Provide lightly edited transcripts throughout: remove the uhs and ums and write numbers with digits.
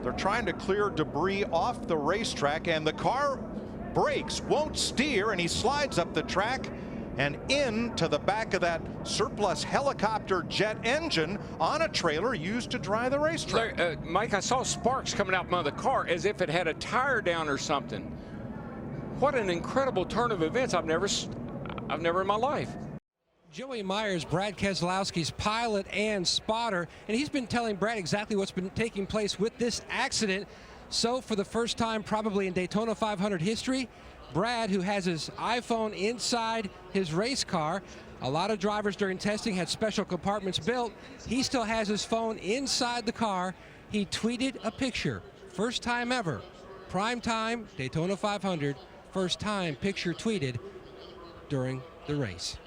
They're trying to clear debris off the racetrack, and the car brakes, won't steer, and he slides up the track and into the back of that surplus helicopter jet engine on a trailer used to dry the racetrack. Mike, I saw sparks coming out from the car as if it had a tire down or something. What an incredible turn of events. I've never in my life. Joey Myers, Brad Keselowski's pilot and spotter, and he's been telling Brad exactly what's been taking place with this accident. So for the first time probably in Daytona 500 history, Brad, who has his iPhone inside his race car, a lot of drivers during testing had special compartments built. He still has his phone inside the car. He tweeted a picture, first time ever, prime time, Daytona 500, first time picture tweeted during the race.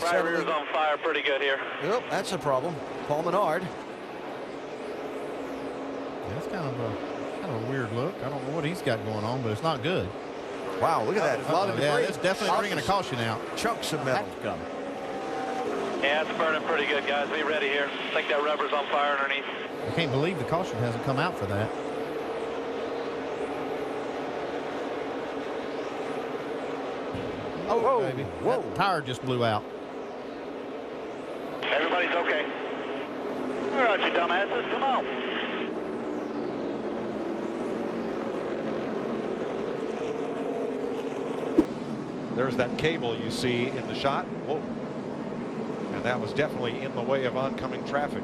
Right rear's on fire pretty good here. Yep, that's a problem. Paul Menard. That's kind of a weird look. I don't know what he's got going on, but it's not good. Wow, look at that. A lot of debris. Yeah, it's definitely bringing a caution out. Chunks of metal coming. Yeah, it's burning pretty good, guys. Be ready here. I think that rubber's on fire underneath. I can't believe the caution hasn't come out for that. Oh, whoa, baby. whoa. That tire just blew out. Everybody's okay. All right, you dumbasses, come on. There's that cable you see in the shot. Whoa. And that was definitely in the way of oncoming traffic.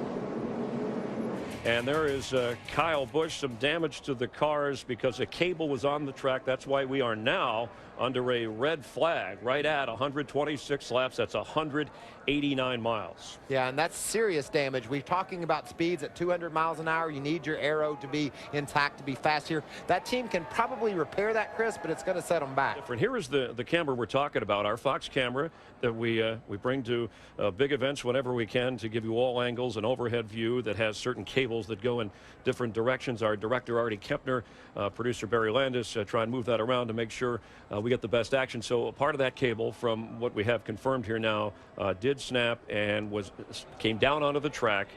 And there is Kyle Busch, some damage to the cars because a cable was on the track. That's why we are now under a red flag right at 126 laps. That's 189 miles. Yeah, and that's serious damage. We're talking about speeds at 200 miles an hour. You need your aero to be intact, to be fast here. That team can probably repair that, Chris, but it's going to set them back. Different. Here is the camera we're talking about, our Fox camera that we bring to big events whenever we can to give you all angles, an overhead view that has certain cables that go in different directions. Our director, Artie Kempner, producer Barry Landis, try and move that around to make sure we get the best action. So a part of that cable, from what we have confirmed here now, did snap and came down onto the track.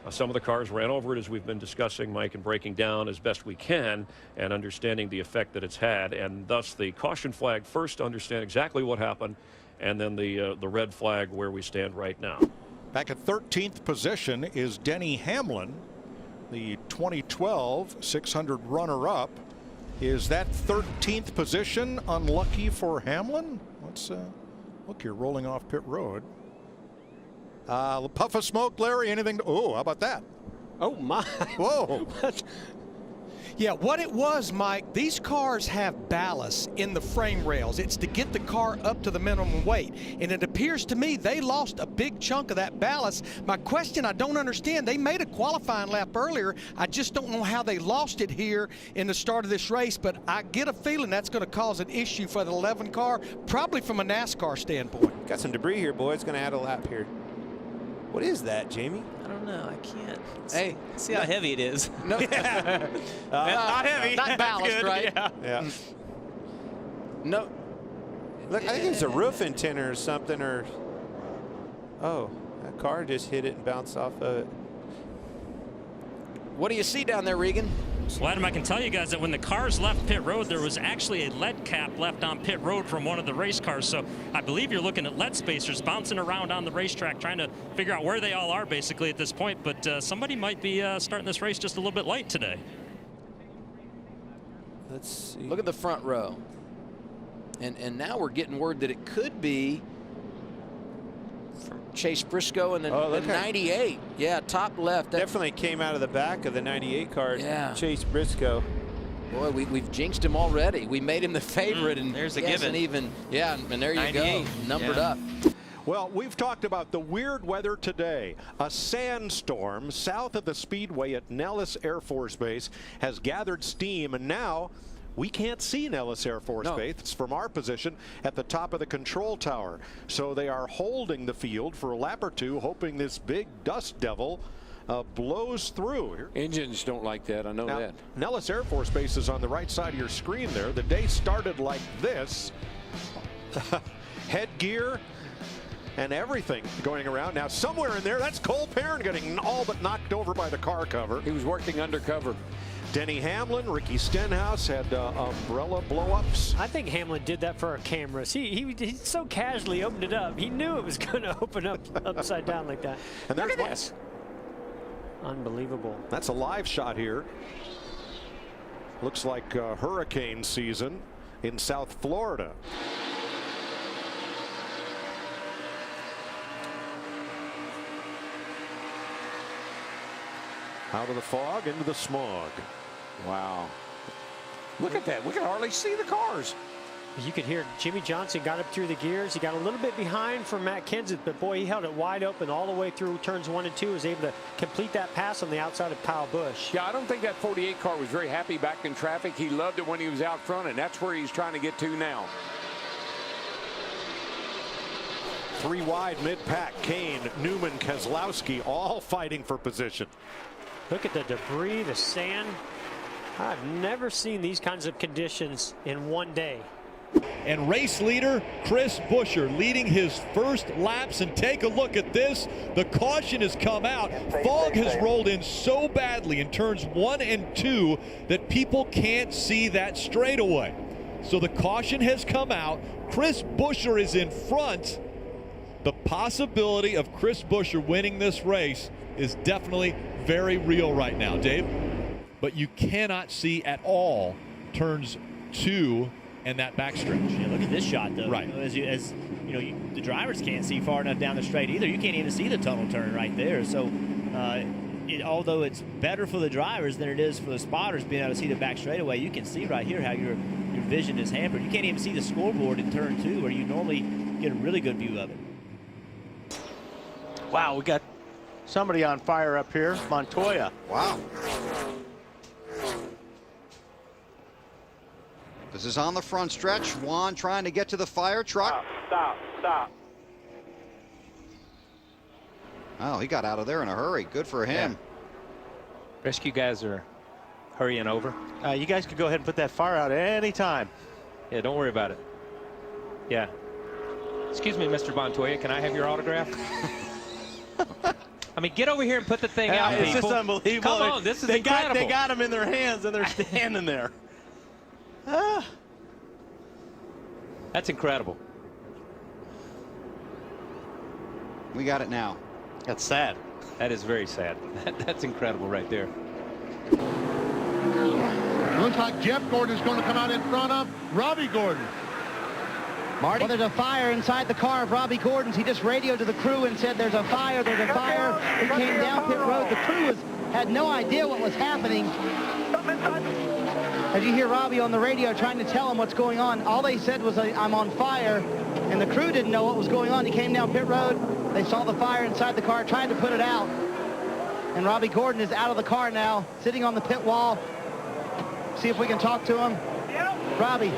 Some of the cars ran over it, as we've been discussing, Mike, and breaking down as best we can and understanding the effect that it's had, and thus the caution flag first to understand exactly what happened, and then the red flag where we stand right now. Back at 13th position is Denny Hamlin, the 2012 600 runner-up. Is that 13th position unlucky for Hamlin? Let's look here, rolling off pit road. Puff of smoke, Larry, anything? Oh, how about that? Oh, my. Whoa. Yeah, what it was, Mike, these cars have ballast in the frame rails. It's to get the car up to the minimum weight. And it appears to me they lost a big chunk of that ballast. My question, I don't understand. They made a qualifying lap earlier. I just don't know how they lost it here in the start of this race, but I get a feeling that's going to cause an issue for the 11 car, probably from a NASCAR standpoint. Got some debris here, boy. It's going to add a lap here. What is that, Jamie? I don't know. I can't. Hey, see how heavy it is. No, not heavy. Not ballast, right? Yeah. No. Look, I think it's a roof antenna or something, or oh, that car just hit it and bounced off of it. What do you see down there, Regan? Well, Adam, I can tell you guys that when the cars left pit road, there was actually a lead cap left on pit road from one of the race cars. So I believe you're looking at lead spacers bouncing around on the racetrack, trying to figure out where they all are basically at this point. But somebody might be starting this race just a little bit late today. Let's see. Look at the front row. And now we're getting word that it could be from Chase Briscoe in the 98. Yeah, top left. That definitely came out of the back of the 98 car. Yeah. Chase Briscoe. Boy, we've jinxed him already. We made him the favorite, and there's a given. Even and there you go, numbered up. Well, we've talked about the weird weather today. A sandstorm south of the Speedway at Nellis Air Force Base has gathered steam, and now we can't see Nellis Air Force Base from our position at the top of the control tower. So they are holding the field for a lap or two, hoping this big dust devil blows through. Engines don't like that. I know that. Nellis Air Force Base is on the right side of your screen there. The day started like this. Headgear, and everything going around. Now somewhere in there, that's Cole Perrin getting all but knocked over by the car cover. He was working undercover. Denny Hamlin, Ricky Stenhouse had umbrella blow-ups. I think Hamlin did that for our cameras. He so casually opened it up. He knew it was going to open up upside down like that. And look at this. Unbelievable. That's a live shot here. Looks like hurricane season in South Florida. Out of the fog into the smog. Wow. Look at that. We can hardly see the cars. You could hear Jimmy Johnson got up through the gears. He got a little bit behind from Matt Kenseth, but boy, he held it wide open all the way through turns 1 and 2. Was able to complete that pass on the outside of Kyle Busch. Yeah, I don't think that 48 car was very happy back in traffic. He loved it when he was out front, and that's where he's trying to get to now. 3 wide mid-pack. Kane, Newman, Keselowski all fighting for position. Look at the debris, the sand. I've never seen these kinds of conditions in one day. And race leader Chris Buescher leading his first laps, and take a look at this. The caution has come out. Fog has rolled in so badly in turns 1 and 2 that people can't see that straightaway. So the caution has come out. Chris Buescher is in front. The possibility of Chris Buescher winning this race is definitely very real right now, Dave. But you cannot see at all turns 2 and that backstretch. Yeah, look at this shot, though. Right. As you know, the drivers can't see far enough down the straight either. You can't even see the tunnel turn right there. So, although it's better for the drivers than it is for the spotters being able to see the back straightaway, you can see right here how your vision is hampered. You can't even see the scoreboard in turn 2, where you normally get a really good view of it. Wow, we got somebody on fire up here, Montoya. Wow. This is on the front stretch. Juan trying to get to the fire truck. Stop. Oh, he got out of there in a hurry. Good for him. Yeah. Rescue guys are hurrying over. You guys could go ahead and put that fire out any time. Yeah, don't worry about it. Yeah. Excuse me, Mr. Montoya, can I have your autograph? I mean, get over here and put the thing out, It's people. just unbelievable. Come on, this is incredible. They got them in their hands, and they're standing there. That's incredible. We got it now. That's sad. That is very sad. That's incredible right there. Looks like Jeff Gordon is going to come out in front of Robby Gordon. Marty? Well, there's a fire inside the car of Robby Gordon's. He just radioed to the crew and said, there's a fire, there's a fire. He came down pit road. The crew had no idea what was happening. As you hear Robby on the radio trying to tell him what's going on, all they said was, I'm on fire, and the crew didn't know what was going on. He came down pit road. They saw the fire inside the car, trying to put it out. And Robby Gordon is out of the car now, sitting on the pit wall. See if we can talk to him. Robby,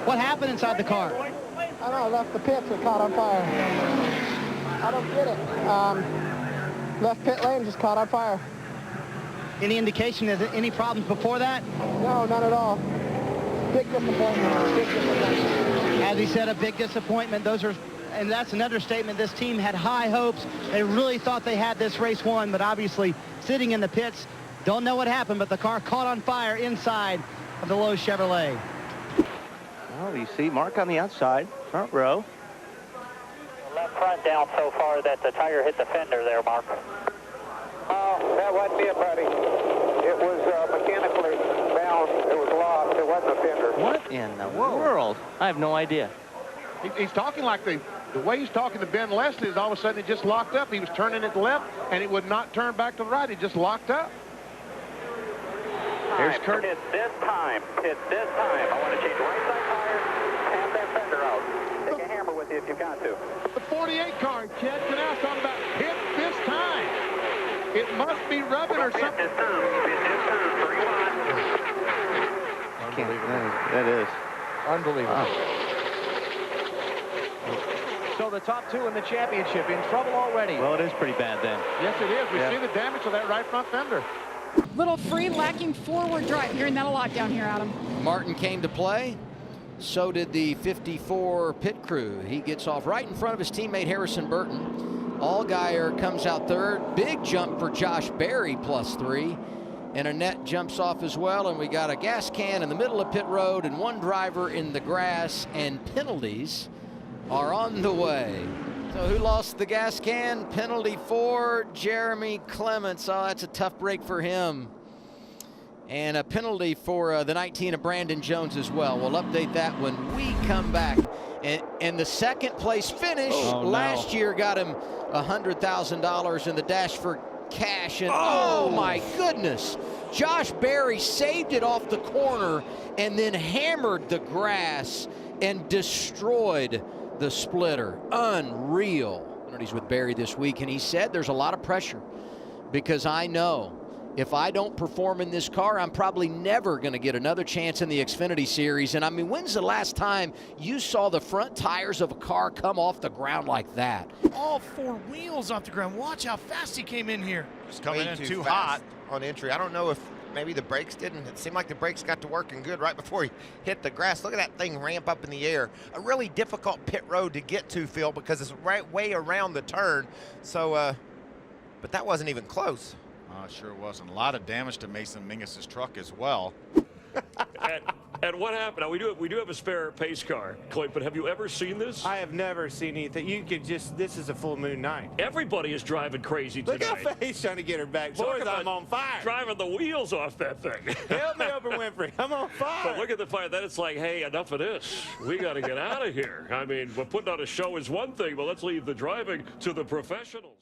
what happened inside the car? I don't know, I left the pits, it caught on fire. I don't get it. Left pit lane, just caught on fire. Any indication, is there any problems before that? No, none at all. Big disappointment. Big disappointment. As he said, a big disappointment. And that's an understatement. This team had high hopes. They really thought they had this race won, but obviously sitting in the pits, don't know what happened, but the car caught on fire inside of the Lowe's Chevrolet. Oh, you see Mark on the outside, front row. Left front down so far that the tire hit the fender there, Mark. Oh, that wasn't it, buddy. It was mechanically bound. It was locked. It wasn't a fender. What in the world? I have no idea. He's talking like the way he's talking to Ben Leslie is all of a sudden it just locked up. He was turning it left, and it would not turn back to the right. It just locked up. Here's Kurt. Hit this time. I want to change right side tire, have that fender out. Take a hammer with you if you've got to. The 48 car, Chad Canal's talking about hit this time. It must be rubbing or something. Hit this time. 3 That is. Unbelievable. Wow. So the top 2 in the championship in trouble already. Well, it is pretty bad then. Yes, it is. We see the damage to that right front fender. Little free lacking forward drive. Hearing that a lot down here, Adam. Martin came to play. So did the 54 pit crew. He gets off right in front of his teammate Harrison Burton. Allgaier comes out third. Big jump for Josh Berry, +3. And Annette jumps off as well. And we got a gas can in the middle of pit road and one driver in the grass. And penalties are on the way. So who lost the gas can? Penalty for Jeremy Clements. Oh, that's a tough break for him. And a penalty for the 19 of Brandon Jones as well. We'll update that when we come back. And the second place finish last year got him $100,000 in the dash for cash. And oh my goodness, Josh Berry saved it off the corner and then hammered the grass and destroyed the splitter. Unreal. He's with Berry this week, and he said there's a lot of pressure because I know if I don't perform in this car, I'm probably never going to get another chance in the Xfinity Series. And I mean, when's the last time you saw the front tires of a car come off the ground like that? All 4 wheels off the ground. Watch how fast he came in here. Just coming in too hot on entry. I don't know if maybe the brakes didn't. It seemed like the brakes got to working good right before he hit the grass. Look at that thing ramp up in the air. A really difficult pit road to get to, Phil, because it's right way around the turn. So, but that wasn't even close. Sure wasn't. A lot of damage to Mason Mingus's truck as well. And what happened? Now, we do have a spare pace car, Clay, but have you ever seen this? I have never seen anything. You could just, this is a full moon night. Everybody is driving crazy tonight. Look how fast he's trying to get her back. Boys, I'm on fire. Driving the wheels off that thing. Help me, Oprah Winfrey. I'm on fire. But look at the fire. Then it's like, hey, enough of this. We got to get out of here. I mean, we're putting on a show is one thing, but let's leave the driving to the professionals.